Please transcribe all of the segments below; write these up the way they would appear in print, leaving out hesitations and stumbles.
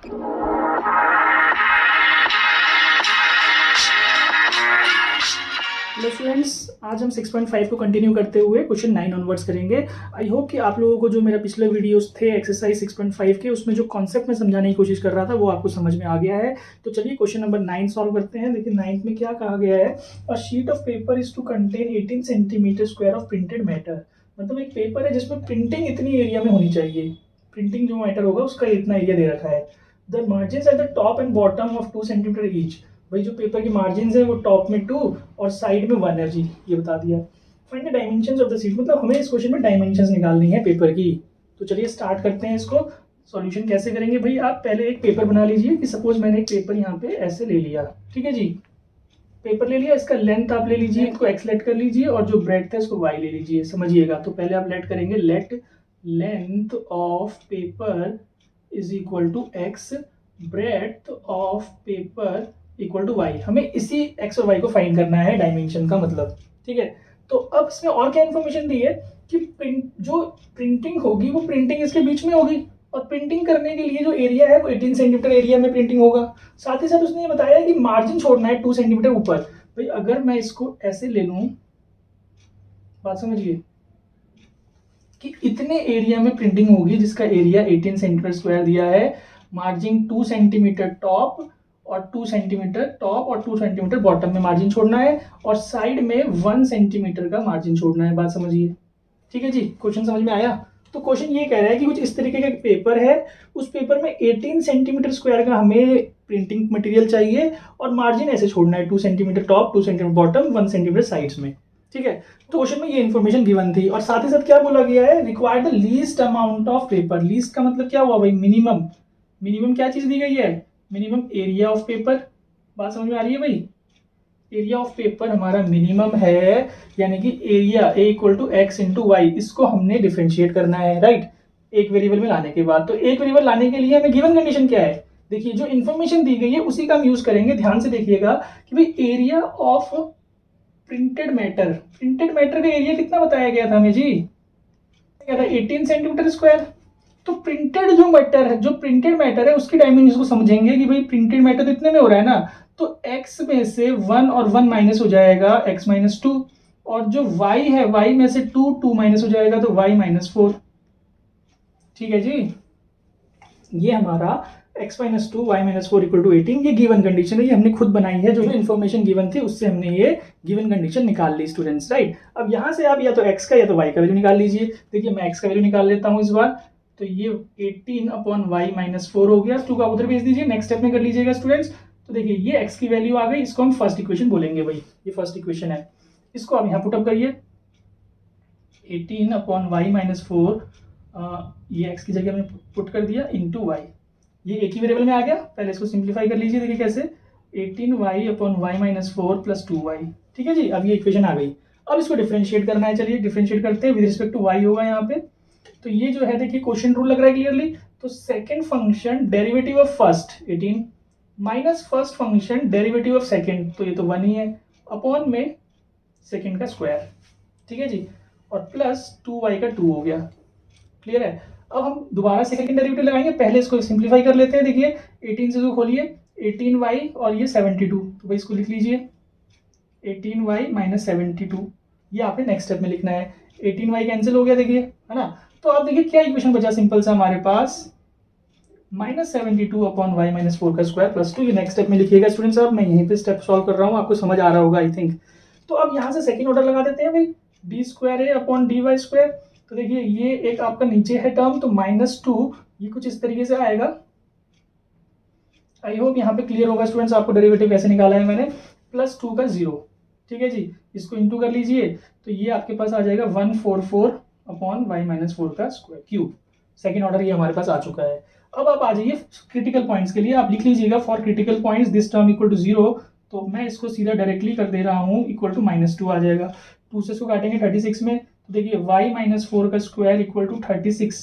Hello students, आज हम 6.5 को कंटिन्यू करते हुए क्वेश्चन 9 ऑनवर्ड्स करेंगे। आई होप कि आप लोगों को जो मेरा पिछले वीडियोस थे एक्सरसाइज 6.5 के, उसमें जो कॉन्सेप्ट में समझाने की कोशिश कर रहा था वो आपको समझ में आ गया है। तो चलिए क्वेश्चन नंबर 9 सॉल्व करते हैं। देखिए 9th में क्या कहा गया है, a sheet of paper is to contain 18 centimetre square of printed matter. मतलब एक पेपर है जिसमें प्रिंटिंग इतनी एरिया में होनी चाहिए, प्रिंटिंग जो मैटर होगा उसका इतना एरिया दे रखा है। The margin at the top and bottom of 2 centimetre each. भाई जो पेपर की मार्जिन है वो टॉप में 2 और साइड में 1 है जी, ये बता दिया। Find the dimensions of the sheet, मतलब हमें इस क्वेश्चन में डायमेंशंस निकालनी है पेपर की। तो चलिए स्टार्ट करते हैं इसको। सॉल्यूशन कैसे करेंगे भाई, आप पहले एक पेपर बना लीजिए कि सपोज मैंने एक पेपर यहाँ पे ऐसे ले लिया, ठीक है जी। पेपर ले लिया, इसका लेंथ आप ले लीजिए, इसको एक्स लेट कर लीजिए और जो ब्रेड्थ है उसको वाई ले लीजिए। समझिएगा, तो पहले आप लेट करेंगे, let length of paper is equal to X, breadth of paper equal to Y. हमें इसी एक्स और वाई को फाइंड करना है, डायमेंशन का मतलब, ठीक है। तो अब इसमें और क्या इन्फॉर्मेशन दी है कि जो प्रिंटिंग होगी वो प्रिंटिंग इसके बीच में होगी, और प्रिंटिंग करने के लिए जो एरिया है वो 18 सेंटीमीटर एरिया में प्रिंटिंग होगा। साथ ही साथ उसने ये बताया कि मार्जिन छोड़ना है 2 सेंटीमीटर ऊपर। भाई अगर मैं इसको ऐसे ले लूं, बात समझिए कि इतने एरिया में प्रिंटिंग होगी जिसका एरिया 18 सेंटीमीटर स्क्वायर दिया है, मार्जिन 2 सेंटीमीटर टॉप और 2 सेंटीमीटर टॉप और 2 सेंटीमीटर बॉटम में मार्जिन छोड़ना है, और साइड में 1 सेंटीमीटर का मार्जिन छोड़ना है। बात समझिए, ठीक है जी। क्वेश्चन समझ में आया? तो क्वेश्चन ये कह रहा है कि कुछ इस तरीके का पेपर है, उस पेपर में 18 सेंटीमीटर स्क्वायर का हमें प्रिंटिंग मटेरियल चाहिए, और मार्जिन ऐसे छोड़ना है 2 centimetre top, 2 centimetre bottom, 1 centimetre sides में, ठीक है। तो क्वेश्चन में ये इन्फॉर्मेशन गिवन थी, और साथ ही साथ क्या बोला गया है, require the least amount of paper. Least का मतलब क्या हुआ भाई, मिनिमम। मिनिमम क्या चीज दी गई है, मिनिमम एरिया ऑफ पेपर। बात समझ में आ रही है भाई? एरिया ऑफ पेपर हमारा मिनिमम है, यानी कि area A equal to X into Y, इसको हमने डिफ्रेंशिएट करना है, राइट। एक वेरिएबल में लाने के बाद, तो एक वेरिएबल लाने के लिए हमें गिवन कंडीशन क्या है, देखिए जो इन्फॉर्मेशन दी गई है उसी का हम यूज करेंगे। ध्यान से देखिएगा कि भाई area of printed matter, printed matter का एरिया कितना बताया गया था हमें जी, 18 सेंटीमीटर स्क्वायर। तो प्रिंटेड जो मैटर है, जो प्रिंटेड मैटर है उसकी डायमेंशन को समझेंगे कि भाई प्रिंटेड मैटर तो इतने में हो रहा है ना, तो x में से 1 और 1 माइनस हो जाएगा, x माइनस 2, और जो y है y में से 2 माइनस हो जाएगा तो y माइनस 4, ठीक है जी। ये हमारा x minus 2 y minus 4 equal to 18, ये गिवन कंडीशन है, ये हमने खुद बनाई है। जो जो इन्फॉर्मेशन गिवन थी उससे हमने ये गिवन कंडीशन निकाल ली स्टूडेंट्स, राइट। अब यहाँ से आप या तो x का या तो y का वैल्यू निकाल लीजिए। देखिए मैं x का वैल्यू निकाल लेता हूँ इस बार, तो ये 18 अपॉन वाई माइनस 4 हो गया। 2 का उधर भेज दीजिए, नेक्स्ट स्टेप में कर लीजिएगा स्टूडेंट्स। तो देखिए ये x की वैल्यू आ गई, इसको हम फर्स्ट इक्वेशन बोलेंगे भाई, ये फर्स्ट इक्वेशन है। इसको आप यहाँ पुटअप करिए, 18 अपॉन वाई माइनस 4, ये x की जगह हमने पुट कर दिया इंटू वाई, ये एक ही वेरिएबल में आ गया। पहले इसको सिंप्लीफाई कर लीजिए, देखिए कैसे, 18y upon Y minus 4 plus 2y, ठीक है जी। अब ये इक्वेशन आ गई। अब इसको डिफरेंशिएट करना है, चलिए डिफरेंशिएट करते हैं। विद रिस्पेक्ट टू y होगा यहाँ पे, तो ये जो है देखिए क्वेश्चन रूल लग रहा है क्लियरली। तो second function derivative of first 18 minus first function derivative of second, तो ये तो 1 ही है, अपॉन में सेकंड का स्क्वायर, ठीक है जी, और प्लस 2y का 2 हो गया। क्लियर है? अब हम दोबारा सेकंड डेरिवेटिव लगाएंगे, पहले इसको सिंप्लीफाई कर लेते हैं। देखिए 18 से जो खोलिए 18y और ये 72, तो भाई इसको लिख लीजिए 18y माइनस 72, ये आपने नेक्स्ट स्टेप में लिखना है। 18y कैंसिल हो गया देखिए, है ना। तो आप देखिए क्या इक्वेशन बचा सिंपल सा हमारे पास, माइनस 72 अपॉन वाई माइनस 4 का स्क्वायर प्लस 2। ये नेक्स्ट स्टेप में लिखिएगा स्टूडेंट्स। अब मैं यहीं पे स्टेप सॉल्व कर रहा हूँ, आपको समझ आ रहा होगा आई थिंक। तो अब यहाँ से सेकंड ऑर्डर लगा देते हैं भाई, डी स्क्वायर ए अपॉन डी वाई स्क्वायर। तो देखिए ये एक आपका नीचे है टर्म, तो -2, ये कुछ इस तरीके से आएगा। आई होप यहाँ पे क्लियर होगा स्टूडेंट्स, आपको डेरिवेटिव कैसे निकाला है मैंने, प्लस 2 का 0, ठीक है जी। इसको इंटू कर लीजिए, तो ये आपके पास आ जाएगा 144 अपॉन वाई माइनस 4 का स्क्वायर क्यूब। सेकेंड ऑर्डर ये हमारे पास आ चुका है। अब आप आ जाइए क्रिटिकल पॉइंट्स के लिए, आप लिख लीजिएगा for critical points this term equal to 0। तो मैं इसको सीधा डायरेक्टली कर दे रहा हूँ, इक्वल टू -2 आ जाएगा। 2 से इसको काटेंगे 36 में, तो देखिए y माइनस 4 का स्क्वायर इक्वल टू 36,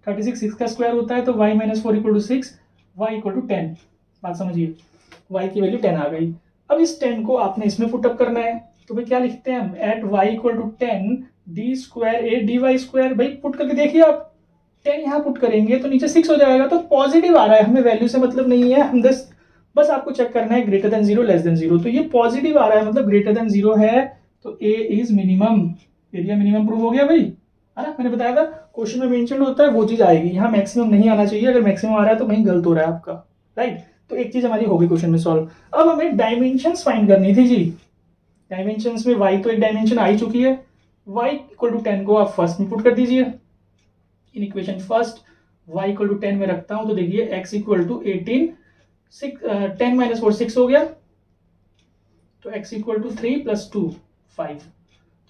6 का स्क्वायर होता है, तो y minus 4 equal to 6, y equal to 10। बात समझिए, y की वैल्यू 10 आ गई। अब इस 10 को आपने इसमें पुटअप करना है, तो भाई क्या लिखते हैं हम, at y equal to 10 d square A d y square. भाई पुट करके देखिए आप, 10 यहाँ पुट करेंगे तो नीचे 6 हो जाएगा, तो पॉजिटिव आ रहा है, हमें वैल्यू से मतलब नहीं है, हम बस आपको चेक करना है ग्रेटर देन 0 लेस देन 0। तो ये पॉजिटिव आ रहा है मतलब ग्रेटर देन 0 है, तो A is minimum, area minimum prove हो गया भाई, है ना। मैंने बताया था क्वेश्चन में मेंशन होता है वो चीज आएगी, यहाँ मैक्सिमम नहीं आना चाहिए, अगर मैक्सिमम आ रहा है तो वहीं गलत हो रहा है आपका, राइट। तो एक चीज हमारी होगी क्वेश्चन में सॉल्व। अब हमें डायमेंशंस फाइंड करनी थी जी। डायमेंशंस में y तो एक डायमेंशन आ ही चुकी है, y इक्वल टू 10 को आप फर्स्ट में पुट कर दीजिए in equation first, y equal to 10 में रखता हूं तो देखिए x इक्वल टू 18, 10 माइनस 4 6 हो गया, तो x इक्वल टू 3 प्लस 2 5।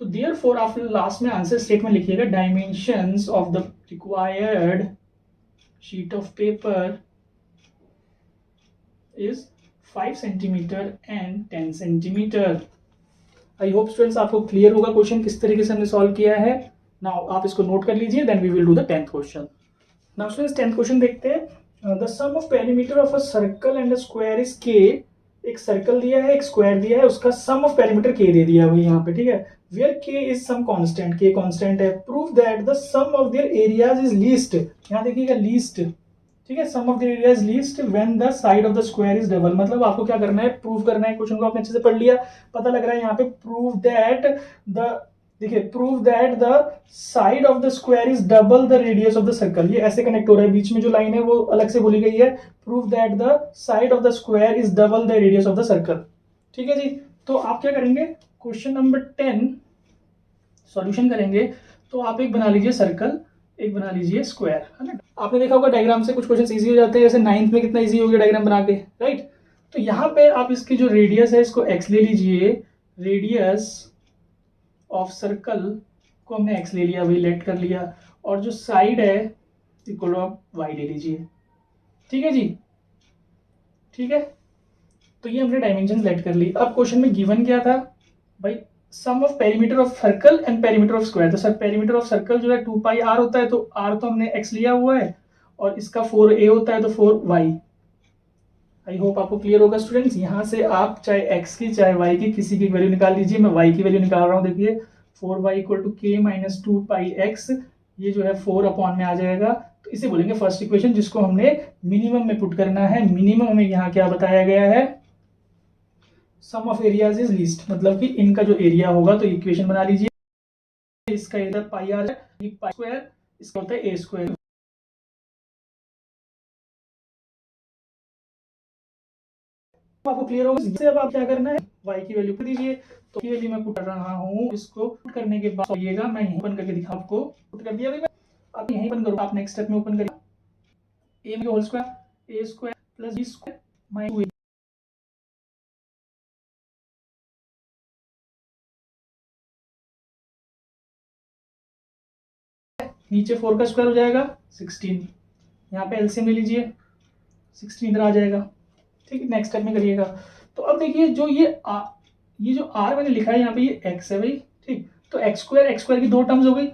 तो देयरफॉर आप लास्ट में आंसर स्टेटमेंट लिखिएगा dimensions of the required sheet of paper is 5 centimetre and 10 centimetre. I hope students आपको क्लियर होगा क्वेश्चन किस तरीके से हमने सॉल्व किया है। नाउ आप इसको नोट कर लीजिए, then we will do the 10th question. Now students 10th question देखते हैं। The sum of perimeter of a circle and a square is k. एक सर्कल दिया है, एक स्क्वायर दिया है, उसका सम ऑफ पेरीमीटर के दे दिया है यहाँ पे, ठीक है। Where K is some constant, K constant है। Prove that the sum of their areas is least, यहाँ देखिएगा लीस्ट, ठीक है। Sum of the area is least when the side of the square is double, मतलब आपको क्या करना है, प्रूव करना है। क्वेश्चन को आपने अच्छे से पढ़ लिया, पता लग रहा है यहाँ पे प्रूव दैट द, देखिए prove that the side of the square is double the radius of the circle, ये ऐसे कनेक्ट हो रहा है, बीच में जो लाइन है वो अलग से बोली गई है। Prove that the side of the square is double the radius of the circle, ठीक है जी। तो आप क्या करेंगे, क्वेश्चन नंबर 10 सॉल्यूशन करेंगे, तो आप एक बना लीजिए सर्कल, एक बना लीजिए स्क्वायर, है ना। आपने देखा होगा डायग्राम से कुछ क्वेश्चन इजी हो जाते हैं, जैसे 9th में कितना इजी हो गया डायग्राम बना के, राइट। तो यहाँ पे आप इसकी जो रेडियस है इसको x ले लीजिए, रेडियस ऑफ सर्कल को हमने x ले लिया, वही लेट कर लिया, और जो साइड है इक्वल आप y ले लीजिए, ठीक है जी, ठीक है। तो ये हमने डायमेंशन लेट कर ली। अब क्वेश्चन में गिवन क्या था भाई, sum of perimeter of circle and perimeter of square. तो सर पेरीमीटर ऑफ सर्कल जो है 2 पाई r होता है, तो r तो हमने x लिया हुआ है, और इसका 4a होता है तो 4y। आई होप आपको क्लियर होगा स्टूडेंट्स। यहाँ से आप चाहे x की चाहे y की किसी की वैल्यू निकाल लीजिए, मैं y की वैल्यू निकाल रहा हूँ, देखिए 4y equal to k minus 2 pi x, ये जो है 4 अपॉन में आ जाएगा, तो इसे बोलेंगे फर्स्ट इक्वेशन, जिसको हमने मिनिमम में पुट करना है। मिनिमम में यहाँ क्या बताया गया है, sum of areas is least, मतलब कि इनका जो एरिया होगा, तो इक्वेशन बना लीजिए, इसका एरिया पाई आर है, ये पाई स्क्वायर, इसका होता है ए स्क्वायर। आपको क्लियर होगा। इससे अब आप क्या करना है, y की वैल्यू कर दीजिए, तो की वैल्यू मैं पुट कर रहा हूँ, इसको पुट करने के बाद आइएगा, मैं यहीं ओपन करके दिखा, आपको पुट कर दिया भाई, आप यहीं ओपन करो, आप नेक्स्ट स्टेप में ओपन करिए, a whole square, a square plus b square minus 2a। नीचे 4 का स्क्वायर हो जाएगा 16, यहाँ पे एलसीएम ले लीजिए, 16 इधर आ जाएगा, ठीक है। नेक्स्ट स्टेप में करिएगा। तो अब देखिए जो ये जो r मैंने लिखा है यहाँ पे, ये x है भाई, ठीक। तो x स्क्वायर की दो टर्म्स हो गई,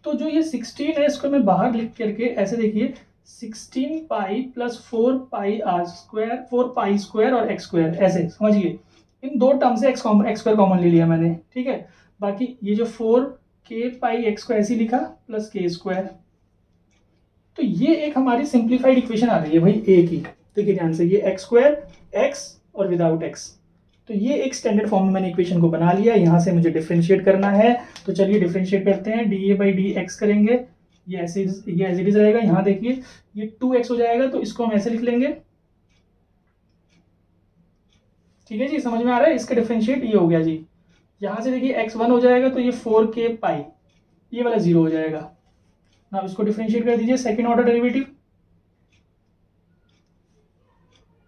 तो जो ये 16 है इसको मैं बाहर लिख करके ऐसे देखिए, 16 पाई प्लस 4 पाई r स्क्वायर, 4 पाई स्क्वायर और x स्क्वायर, ऐसे समझिए, इन दो टर्म से x स्क्वायर कॉमन ले लिया मैंने, ठीक है। बाकी ये जो 4 k पाई x को ऐसे लिखा प्लस k स्क्वायर, तो ये एक हमारी सिंप्लीफाइड इक्वेशन आ रही है भाई a की, देखिए ध्यान से, ये x स्क्वायर x और विदाउट x, तो ये एक स्टैंडर्ड फॉर्म में मैंने इक्वेशन को बना लिया। यहाँ से मुझे डिफरेंशिएट करना है, तो चलिए डिफरेंशिएट करते हैं, dA बाई dx करेंगे, ये ऐसे एज इट इज रहेगा। यहाँ देखिए ये 2x हो जाएगा, तो इसको हम ऐसे लिख लेंगे, ठीक है जी, समझ में आ रहा है। इसका डिफरेंशिएट ये हो गया जी। यहाँ से देखिए x 1 हो जाएगा, तो ये 4k पाई, ये वाला 0 हो जाएगा। ना इसको डिफरेंशिएट कर दीजिए, सेकेंड ऑर्डर डेरिवेटिव,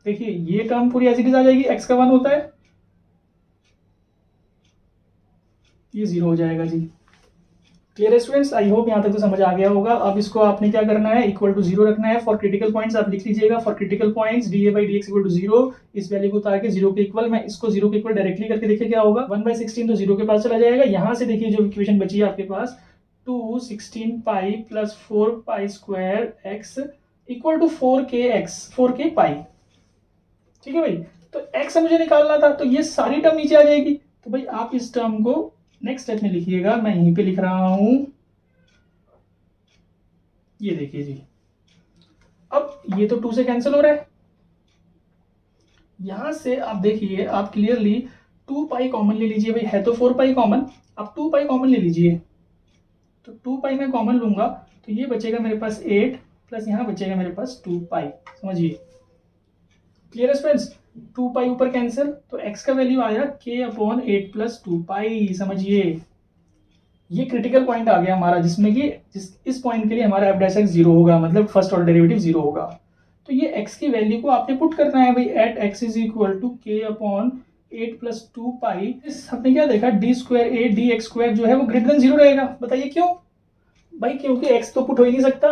देखिए ये टर्म पूरी एज इट इज आ जाएगी, x का 1 होता है, ये 0 हो जाएगा जी। क्लियर है स्टूडेंट्स, आई होप यहाँ तक तो समझ आ गया होगा। अब इसको आपने क्या करना है, इक्वल टू 0 रखना है। फॉर क्रिटिकल पॉइंट्स आप लिख लीजिएगा, for critical points dA by dx equal to 0, इस वैल्यू को उतार के 0 के इक्वल, मैं इसको 0 के इक्वल डायरेक्टली करके देखिए क्या होगा, 1/16 तो 0 के पास चला जाएगा। यहाँ से देखिए जो इक्वेशन बची है आपके पास, 2 16 pi plus 4 pi square x equal to 4k pi, ठीक है भाई। तो x मुझे निकालना था, तो ये सारी टर्म नीचे आ जाएगी, तो भाई आप इस टर्म को नेक्स्ट स्टेप में लिखिएगा, मैं यहीं पे लिख रहा हूं, ये देखिए जी, अब ये तो 2 से कैंसिल हो रहा है, यहां से आप देखिए, आप क्लियरली 2 पाई कॉमन ले लीजिए भाई, है तो 4 पाई कॉमन, आप 2 पाई कॉमन ले लीजिए, तो 2 पाई मैं कॉमन लूंगा तो ये बचेगा मेरे पास 8 प्लस यहाँ बचेगा मेरे पास 2 पाई, समझिए क्लियर है फ्रेंड्स। 2 पाई ऊपर कैंसिल, तो x का वैल्यू आया k/8 प्लस 2 पाई, समझिए ये क्रिटिकल पॉइंट आ गया हमारा, जिसमें कि इस पॉइंट के लिए हमारा f डैश x 0 होगा, मतलब फर्स्ट ऑर्डर डेरिवेटिव 0 होगा। तो ये x की वैल्यू को आपने पुट करना है भाई, at x is equal to k/8 plus 2 pi, हमने क्या देखा, d² a dx² जो है वो ग्रेटर देन 0 रहेगा। बताइए क्यों भाई, क्योंकि x तो पुट हो ही नहीं सकता,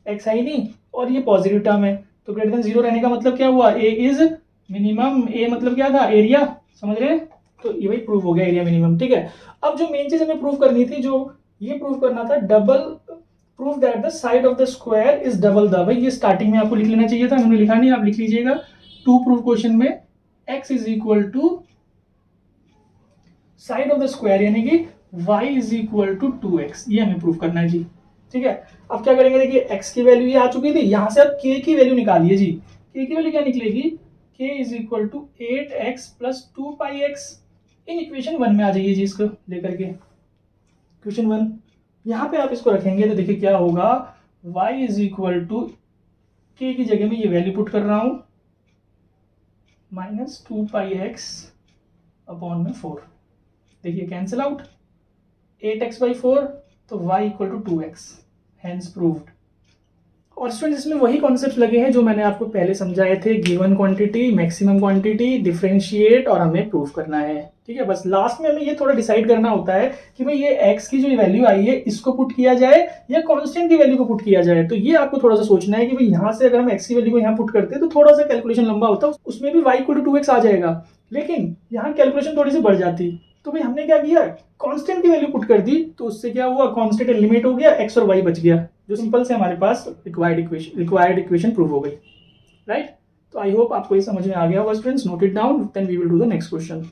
x है ही नहीं, और ये पॉजिटिव टर्म है, तो ग्रेटर देन 0 रहने का मतलब क्या हुआ, a इज मिनिमम, a मतलब क्या था, एरिया, समझ रहे हैं, तो ये भाई प्रूव हो गया एरिया मिनिमम, ठीक है। अब जो मेन चीज हमें प्रूव करनी थी, जो ये प्रूव करना था, double prove that the side of the square is double the, भाई ये स्टार्टिंग में आपको लिख लेना चाहिए था, हमने लिखा नहीं, आप लिख लीजिएगा, टू प्रूव क्वेश्चन में x is equal to side of the square यानी कि y is equal to 2x, ये हमें प्रूव करना है जी, ठीक है। अब क्या करेंगे, देखिए x की वैल्यू ये आ चुकी थी, यहां से आप k की वैल्यू निकालिए जी, k की वैल्यू क्या निकलेगी, k is equal to 8x plus 2 pi x, in equation 1 में आ जाइए जी, इसको लेकर के इक्वेशन 1, यहाँ पे आप इसको रखेंगे तो देखिए क्या होगा, y is equal to k की जगह में ये वैल्यू पुट कर रहा हूं, माइनस 2 पाई x अपॉन में 4, देखिए कैंसिल आउट, 8x/4, तो y equal to 2x, hence proved. और स्टूडेंट्स इसमें वही कॉन्सेप्ट लगे हैं जो मैंने आपको पहले समझाए थे, given quantity, maximum quantity, differentiate और हमें प्रूव करना है, ठीक है। बस लास्ट में हमें ये थोड़ा डिसाइड करना होता है कि भाई ये x की जो वैल्यू आई है इसको पुट किया जाए या कांस्टेंट की वैल्यू को पुट किया जाए, तो ये आपको थोड़ा सा सोचना है कि भाई यहाँ से अगर हम x की वैल्यू को यहाँ पुट करते हैं तो थोड़ा सा कैलकुलेशन लंबा होता है, उसमें भी y इक्वल टू 2x आ जाएगा, लेकिन यहाँ कैलकुलेशन थोड़ी सी बढ़ जाती, तो भाई हमने क्या किया, कांस्टेंट की वैल्यू पुट कर दी, तो उससे क्या हुआ, कांस्टेंट एलिमिनेट हो गया, x और y बच गया, जो सिंपल से हमारे पास रिक्वायर्ड इक्वेशन प्रूव हो गई, राइट। तो आई होप आपको ये समझ में आ गया होगा students, note it down, then we will do the next question.